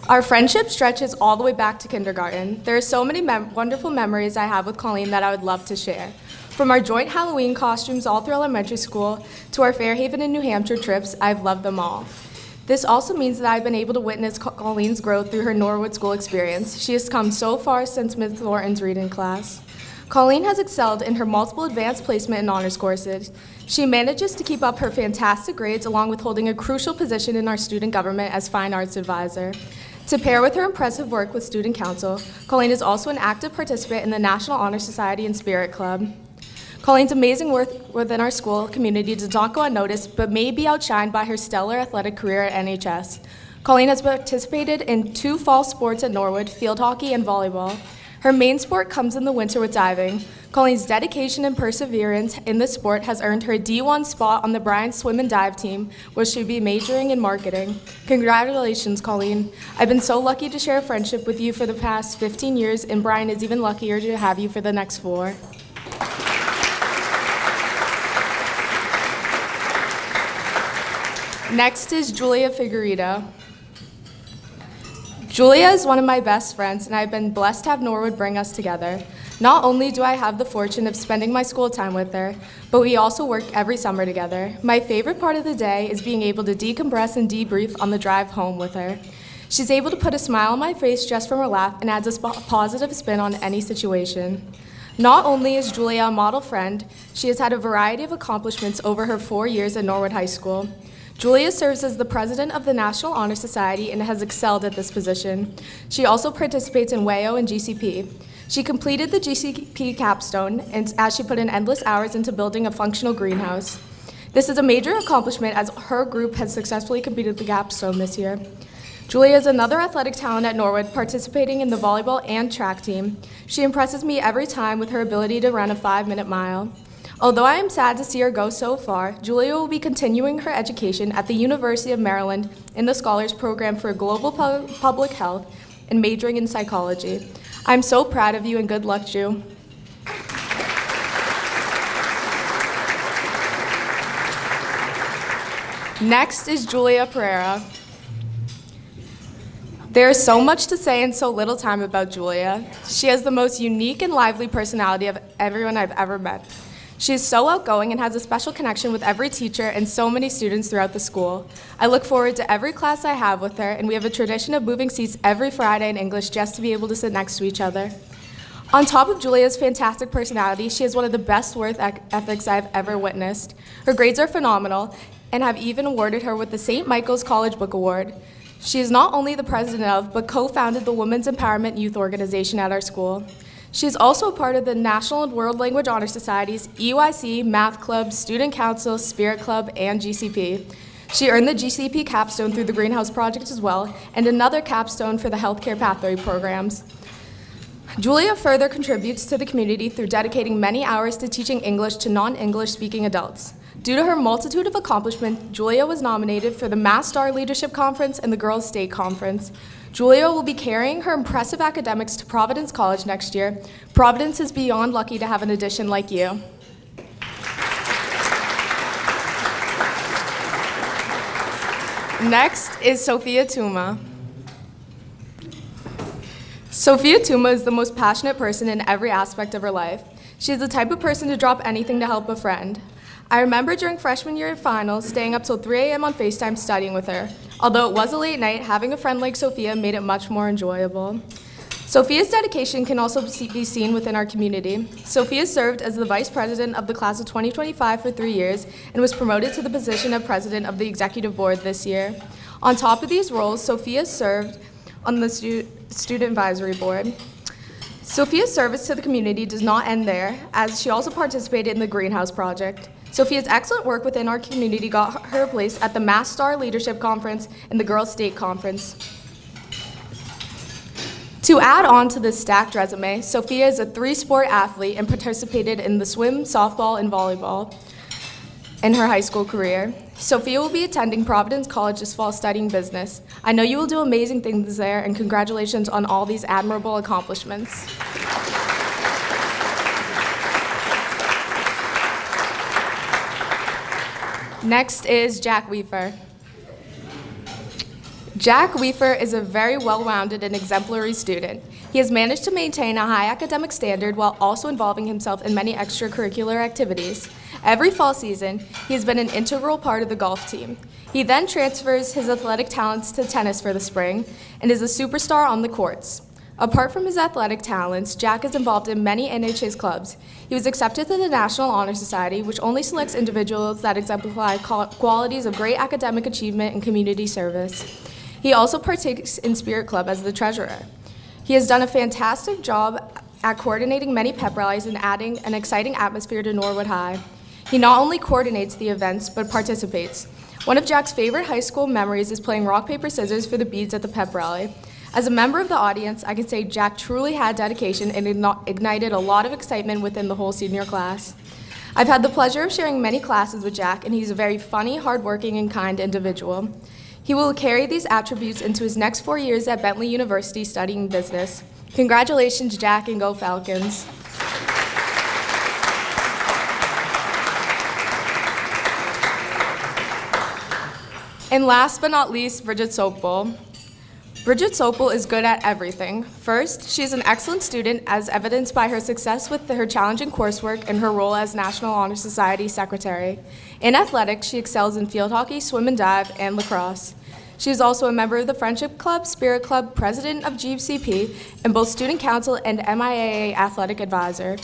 Our friendship stretches all the way back to kindergarten. There are so many wonderful memories I have with Colleen that I would love to share. From our joint Halloween costumes all through elementary school to our Fairhaven and New Hampshire trips, I've loved them all. This also means that I've been able to witness Colleen's growth through her Norwood School experience. She has come so far since Ms. Thornton's reading class. Colleen has excelled in her multiple advanced placement and honors courses. She manages to keep up her fantastic grades along with holding a crucial position in our student government as fine arts advisor. To pair with her impressive work with Student Council, Colleen is also an active participant in the National Honor Society and Spirit Club. Colleen's amazing work within our school community does not go unnoticed, but may be outshined by her stellar athletic career at NHS. Colleen has participated in 2 fall sports at Norwood, field hockey and volleyball. Her main sport comes in the winter with diving. Colleen's dedication and perseverance in this sport has earned her a D1 spot on the Bryan Swim and Dive team, where she'll be majoring in marketing. Congratulations, Colleen. I've been so lucky to share a friendship with you for the past 15 years, and Bryan is even luckier to have you for the next 4. Next is Julia Figueredo. Julia is one of my best friends, and I've been blessed to have Norwood bring us together. Not only do I have the fortune of spending my school time with her, but we also work every summer together. My favorite part of the day is being able to decompress and debrief on the drive home with her. She's able to put a smile on my face just from her laugh and adds a positive spin on any situation. Not only is Julia a model friend, she has had a variety of accomplishments over her 4 years at Norwood High School. Julia serves as the president of the National Honor Society and has excelled at this position. She also participates in WAO and GCP. She completed the GCP capstone as she put in endless hours into building a functional greenhouse. This is a major accomplishment as her group has successfully completed the capstone this year. Julia is another athletic talent at Norwood, participating in the volleyball and track team. She impresses me every time with her ability to run a 5-minute mile. Although I am sad to see her go so far, Julia will be continuing her education at the University of Maryland in the Scholars Program for Global Public Health and majoring in psychology. I'm so proud of you and good luck, Ju. Next is Julia Pereira. There is so much to say in so little time about Julia. She has the most unique and lively personality of everyone I've ever met. She is so outgoing and has a special connection with every teacher and so many students throughout the school. I look forward to every class I have with her, and we have a tradition of moving seats every Friday in English just to be able to sit next to each other. On top of Julia's fantastic personality, she has one of the best work ethics I've ever witnessed. Her grades are phenomenal and have even awarded her with the St. Michael's College Book Award. She is not only the president of, but co-founded the Women's Empowerment Youth Organization at our school. She is also a part of the National and World Language Honor Societies, EYC, Math Club, Student Council, Spirit Club, and GCP. She earned the GCP capstone through the Greenhouse Project as well, and another capstone for the Healthcare Pathway programs. Julia further contributes to the community through dedicating many hours to teaching English to non-English speaking adults. Due to her multitude of accomplishments, Julia was nominated for the Mass Star Leadership Conference and the Girls State Conference. Julia will be carrying her impressive academics to Providence College next year. Providence is beyond lucky to have an addition like you. Next is Sophia Tuma. Sophia Tuma is the most passionate person in every aspect of her life. She is the type of person to drop anything to help a friend. I remember during freshman year finals staying up till 3 a.m. on FaceTime studying with her. Although it was a late night, having a friend like Sophia made it much more enjoyable. Sophia's dedication can also be seen within our community. Sophia served as the vice president of the class of 2025 for 3 years and was promoted to the position of president of the executive board this year. On top of these roles, Sophia served on the student advisory board. Sophia's service to the community does not end there, as she also participated in the Greenhouse Project. Sophia's excellent work within our community got her a place at the Mass Star Leadership Conference and the Girls State Conference. To add on to this stacked resume, Sophia is a 3-sport athlete and participated in the swim, softball, and volleyball in her high school career. Sophia will be attending Providence College this fall studying business. I know you will do amazing things there, and congratulations on all these admirable accomplishments. Next is Jack Weaver. Jack Weaver is a very well-rounded and exemplary student. He has managed to maintain a high academic standard while also involving himself in many extracurricular activities. Every fall season, he has been an integral part of the golf team. He then transfers his athletic talents to tennis for the spring and is a superstar on the courts. Apart from his athletic talents, Jack is involved in many NHS clubs. He was accepted to the National Honor Society, which only selects individuals that exemplify qualities of great academic achievement and community service. He also partakes in Spirit Club as the treasurer. He has done a fantastic job at coordinating many pep rallies and adding an exciting atmosphere to Norwood High. He not only coordinates the events, but participates. One of Jack's favorite high school memories is playing rock, paper, scissors for the beads at the pep rally. As a member of the audience, I can say Jack truly had dedication and ignited a lot of excitement within the whole senior class. I've had the pleasure of sharing many classes with Jack, and he's a very funny, hardworking, and kind individual. He will carry these attributes into his next 4 years at Bentley University studying business. Congratulations, Jack, and go Falcons. And last but not least, Bridget Sopel. Bridget Sopel is good at everything. First, she is an excellent student, as evidenced by her success with her challenging coursework and her role as National Honor Society Secretary. In athletics, she excels in field hockey, swim and dive, and lacrosse. She is also a member of the Friendship Club, Spirit Club, president of GCP, and both student council and MIAA athletic advisor.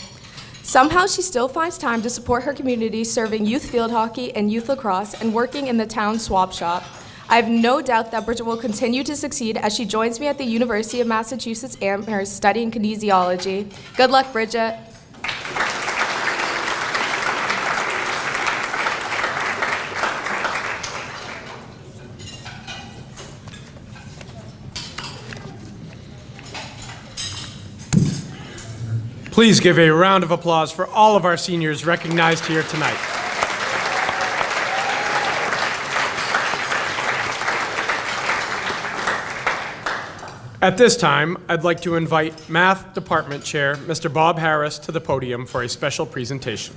Somehow, she still finds time to support her community, serving youth field hockey and youth lacrosse, and working in the town swap shop. I have no doubt that Bridget will continue to succeed as she joins me at the University of Massachusetts Amherst studying kinesiology. Good luck, Bridget. Please give a round of applause for all of our seniors recognized here tonight. At this time, I'd like to invite Math Department Chair, Mr. Bob Harris, to the podium for a special presentation.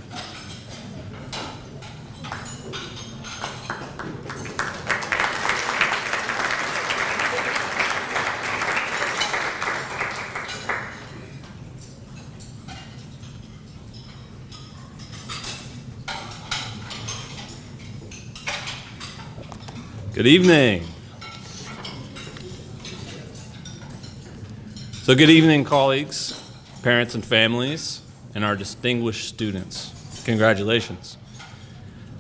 Good evening. So good evening, colleagues, parents and families, and our distinguished students. Congratulations.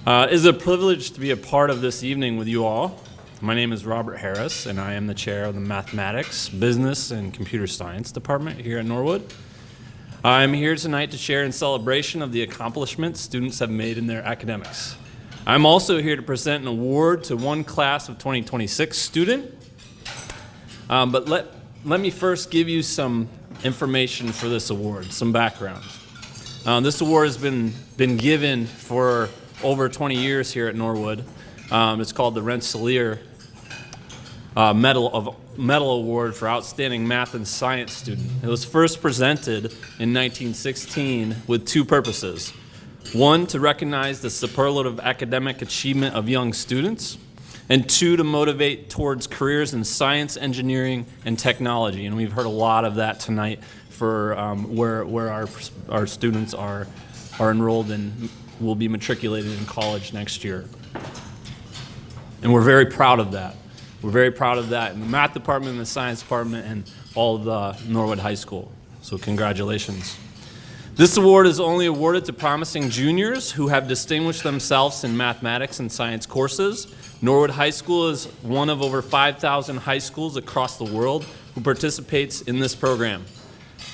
It is a privilege to be a part of this evening with you all. My name is Robert Harris, and I am the chair of the Mathematics, Business, and Computer Science Department here at Norwood. I'm here tonight to share in celebration of the accomplishments students have made in their academics. I'm also here to present an award to one class of 2026 student. But let me first give you some information for this award, some background. This award has been given for over 20 years here at Norwood. It's called the Rensselaer Medal Award for Outstanding Math and Science Student. It was first presented in 1916 with two purposes. One, to recognize the superlative academic achievement of young students, and two, to motivate towards careers in science, engineering, and technology. And we've heard a lot of that tonight for where our students are enrolled and will be matriculated in college next year. And we're very proud of that. We're very proud of that in the math department, and the science department, and all of the Norwood High School. So congratulations. This award is only awarded to promising juniors who have distinguished themselves in mathematics and science courses. Norwood High School is one of over 5,000 high schools across the world who participates in this program.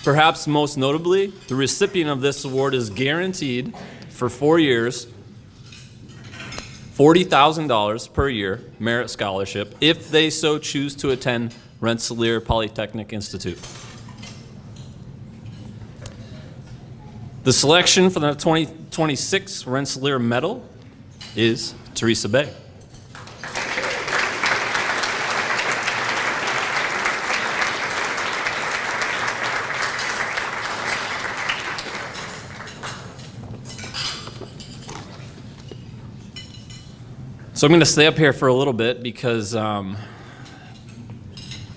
Perhaps most notably, the recipient of this award is guaranteed for 4 years $40,000 per year merit scholarship if they so choose to attend Rensselaer Polytechnic Institute. The selection for the 2026 Rensselaer Medal is Teresa Bay. So I'm going to stay up here for a little bit because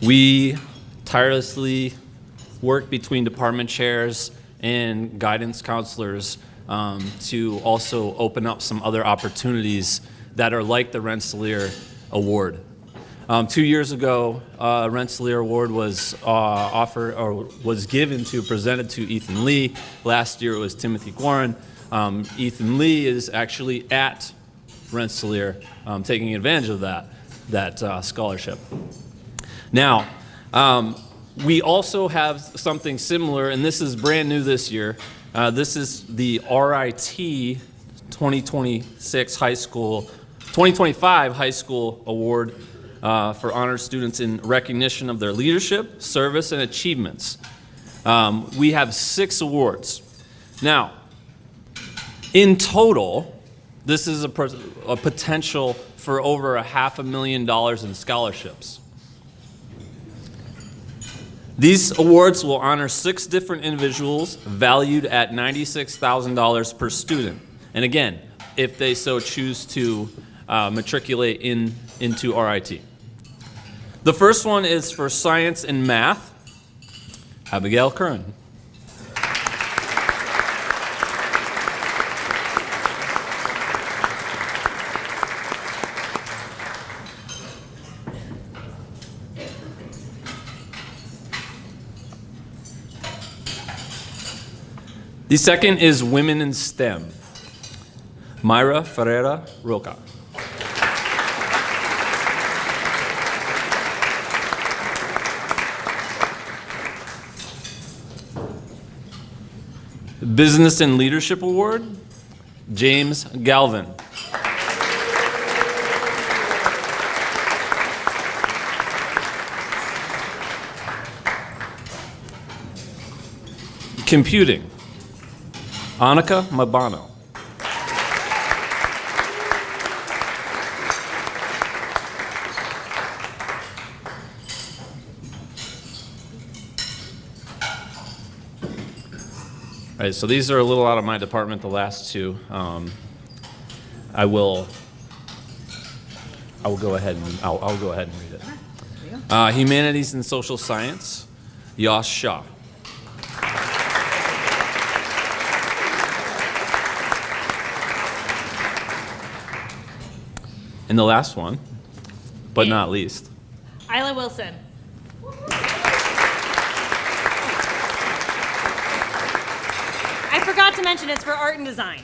we tirelessly work between department chairs and guidance counselors to also open up some other opportunities that are like the Rensselaer Award. 2 years ago, Rensselaer Award was presented to Ethan Lee. Last year it was Timothy Guarin. Ethan Lee is actually at Rensselaer taking advantage of that. that scholarship. Now, we also have something similar, and this is brand new this year. This is the RIT 2025 High School Award for honor students in recognition of their leadership, service, and achievements. We have 6 awards. Now, in total, this is a potential for over $500,000 in scholarships. These awards will honor 6 different individuals valued at $96,000 per student. And again, if they so choose to matriculate into RIT. The first one is for science and math, Abigail Curran. The second is Women in STEM, Myra Ferreira Roca. Business and Leadership Award, James Galvin. Computing, Annika Mabano. All right, so these are a little out of my department, the last 2. I will go ahead and read it. Humanities and Social Science, Yash Shah. And the last one, but not least, Isla Wilson. I forgot to mention it's for art and design.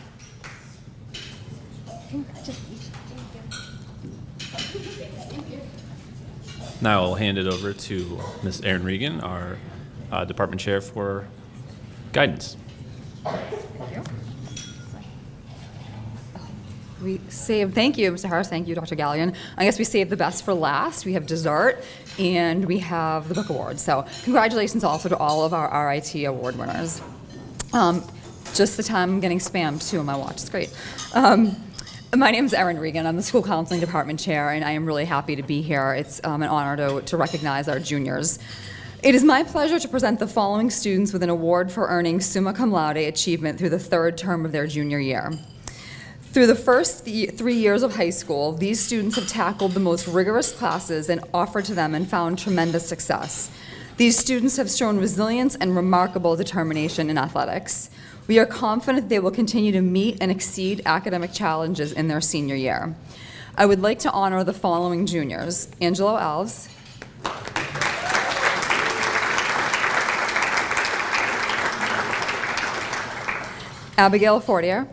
Now I'll hand it over to Ms. Erin Regan, our department chair for guidance. Thank you, Mr. Harris. Thank you, Dr. Galligan. I guess we saved the best for last. We have dessert, and we have the book awards. So congratulations also to all of our RIT award winners. Just the time I'm getting spammed, too, on my watch. It's great. My name is Erin Regan. I'm the school counseling department chair, and I am really happy to be here. It's an honor to recognize our juniors. It is my pleasure to present the following students with an award for earning summa cum laude achievement through the 3rd term of their junior year. Through the first 3 years of high school, these students have tackled the most rigorous classes and offered to them and found tremendous success. These students have shown resilience and remarkable determination in athletics. We are confident they will continue to meet and exceed academic challenges in their senior year. I would like to honor the following juniors: Angelo Alves, Abigail Fortier,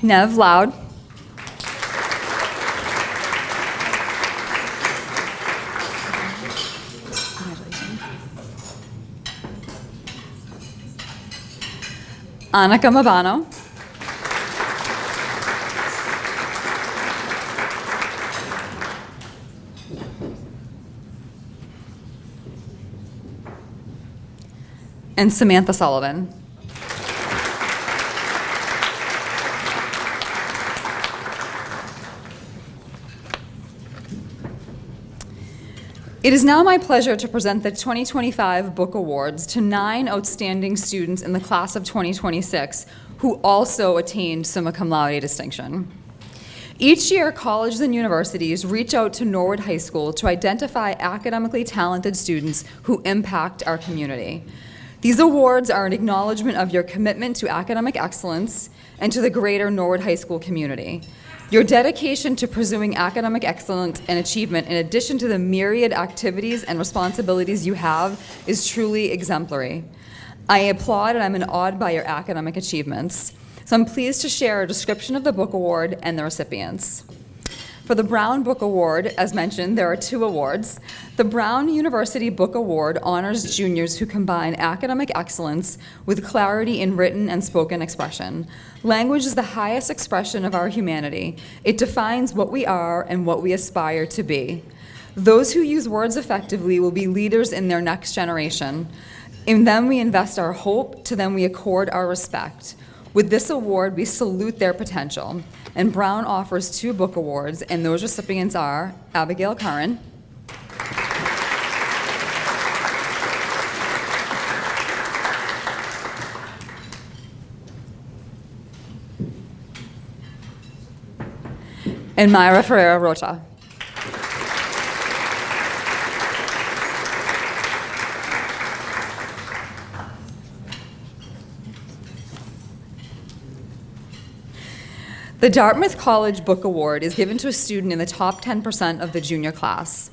Nev Loud, Annika Mabano, and Samantha Sullivan. It is now my pleasure to present the 2025 Book Awards to 9 outstanding students in the class of 2026 who also attained summa cum laude distinction. Each year, colleges and universities reach out to Norwood High School to identify academically talented students who impact our community. These awards are an acknowledgement of your commitment to academic excellence and to the greater Norwood High School community. Your dedication to pursuing academic excellence and achievement, in addition to the myriad activities and responsibilities you have, is truly exemplary. I applaud and I'm awed by your academic achievements. So I'm pleased to share a description of the Book Award and the recipients. For the Brown Book Award, as mentioned, there are 2 awards. The Brown University Book Award honors juniors who combine academic excellence with clarity in written and spoken expression. Language is the highest expression of our humanity. It defines what we are and what we aspire to be. Those who use words effectively will be leaders in their next generation. In them we invest our hope, to them we accord our respect. With this award, we salute their potential. And Brown offers 2 book awards, and those recipients are Abigail Curran and Myra Ferreira Rocha. The Dartmouth College Book Award is given to a student in the top 10% of the junior class.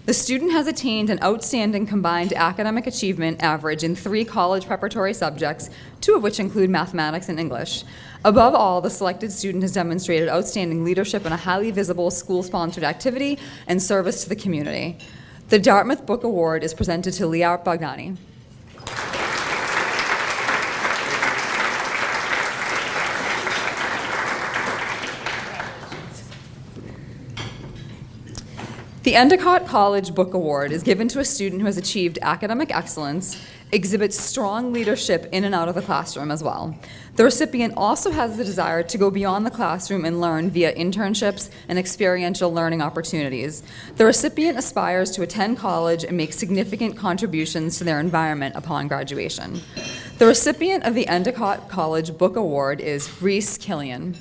The student has attained an outstanding combined academic achievement average in 3 college preparatory subjects, 2 of which include mathematics and English. Above all, the selected student has demonstrated outstanding leadership in a highly visible school-sponsored activity and service to the community. The Dartmouth Book Award is presented to Liar Bogdani. The Endicott College Book Award is given to a student who has achieved academic excellence, exhibits strong leadership in and out of the classroom as well. The recipient also has the desire to go beyond the classroom and learn via internships and experiential learning opportunities. The recipient aspires to attend college and make significant contributions to their environment upon graduation. The recipient of the Endicott College Book Award is Reese Killian.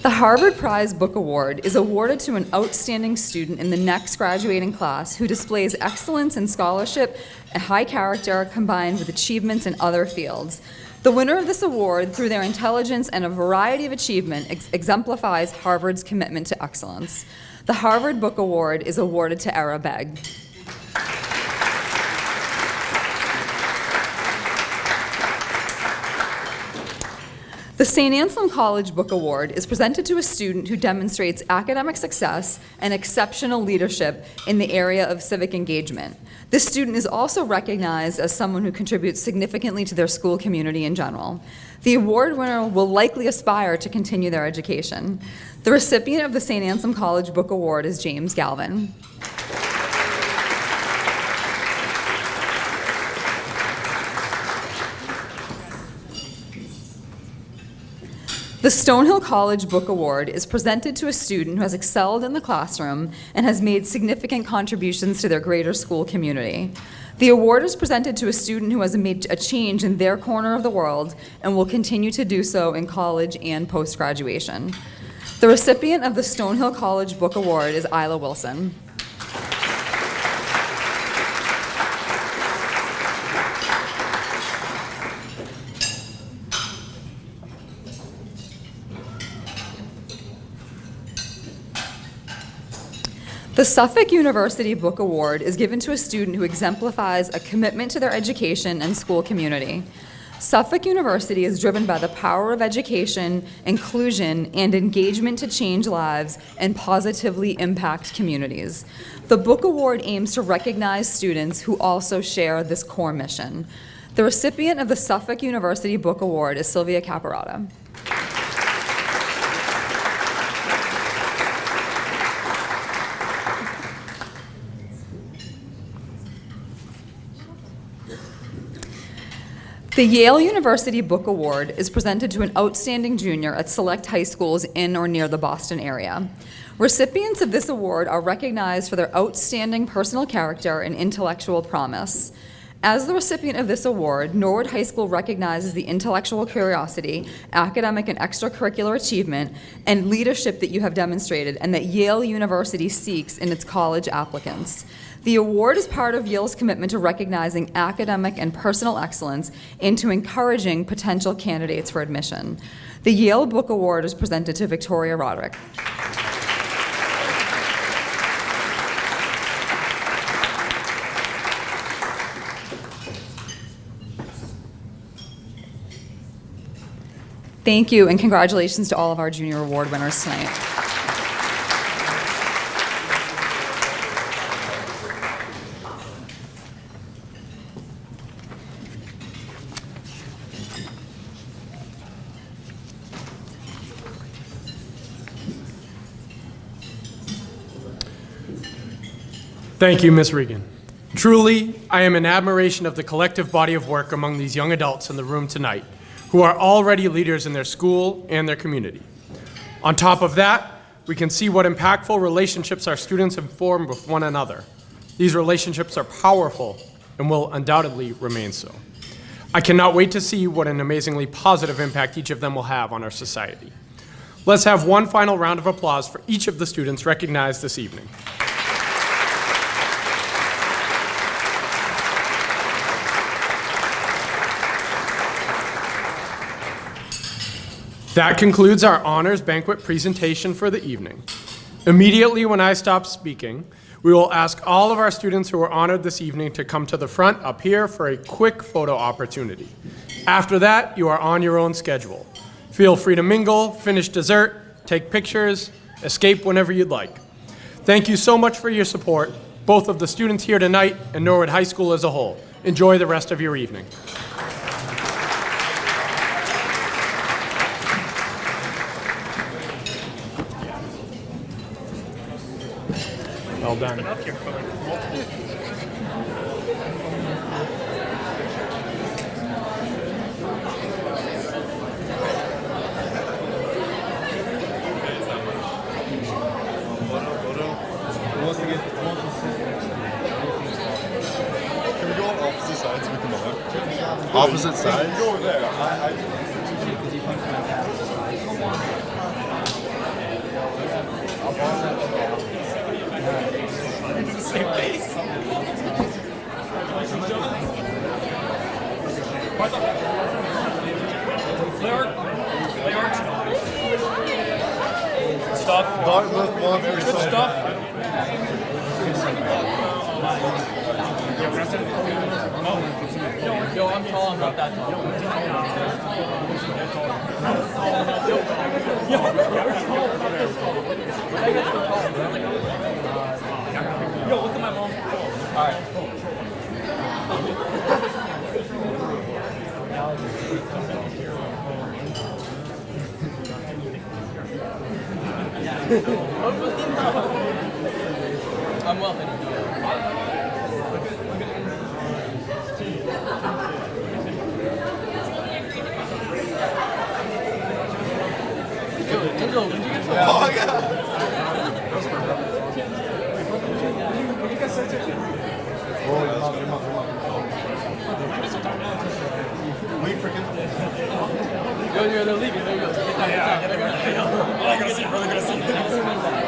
The Harvard Prize Book Award is awarded to an outstanding student in the next graduating class who displays excellence in scholarship and high character combined with achievements in other fields. The winner of this award, through their intelligence and a variety of achievement, exemplifies Harvard's commitment to excellence. The Harvard Book Award is awarded to Era Begg. The St. Anselm College Book Award is presented to a student who demonstrates academic success and exceptional leadership in the area of civic engagement. This student is also recognized as someone who contributes significantly to their school community in general. The award winner will likely aspire to continue their education. The recipient of the St. Anselm College Book Award is James Galvin. The Stonehill College Book Award is presented to a student who has excelled in the classroom and has made significant contributions to their greater school community. The award is presented to a student who has made a change in their corner of the world and will continue to do so in college and post-graduation. The recipient of the Stonehill College Book Award is Isla Wilson. The Suffolk University Book Award is given to a student who exemplifies a commitment to their education and school community. Suffolk University is driven by the power of education, inclusion, and engagement to change lives and positively impact communities. The Book Award aims to recognize students who also share this core mission. The recipient of the Suffolk University Book Award is Sylvia Caparata. The Yale University Book Award is presented to an outstanding junior at select high schools in or near the Boston area. Recipients of this award are recognized for their outstanding personal character and intellectual promise. As the recipient of this award, Norwood High School recognizes the intellectual curiosity, academic and extracurricular achievement, and leadership that you have demonstrated and that Yale University seeks in its college applicants. The award is part of Yale's commitment to recognizing academic and personal excellence and to encouraging potential candidates for admission. The Yale Book Award is presented to Victoria Roderick. Thank you, and congratulations to all of our junior award winners tonight. Thank you, Ms. Regan. Truly, I am in admiration of the collective body of work among these young adults in the room tonight, who are already leaders in their school and their community. On top of that, we can see what impactful relationships our students have formed with one another. These relationships are powerful and will undoubtedly remain so. I cannot wait to see what an amazingly positive impact each of them will have on our society. Let's have one final round of applause for each of the students recognized this evening. That concludes our honors banquet presentation for the evening. Immediately when I stop speaking, we will ask all of our students who were honored this evening to come to the front up here for a quick photo opportunity. After that, you are on your own schedule. Feel free to mingle, finish dessert, take pictures, escape whenever you'd like. Thank you so much for your support, both of the students here tonight and Norwood High School as a whole. Enjoy the rest of your evening. Well done. Can we go on opposite sides so we can look? Opposite sides? Go over there. Same face. Stuff. Dartmouth wants your Good stuff. Yo, I'm tall. I'm not that tall. Yo, look at my mom. All right. I'm well, thank you. Angel, when did you get to Oh, yeah. Wait for him. Yo, they're leaving. There you go. Get down. I gotta see. Brother, gotta see.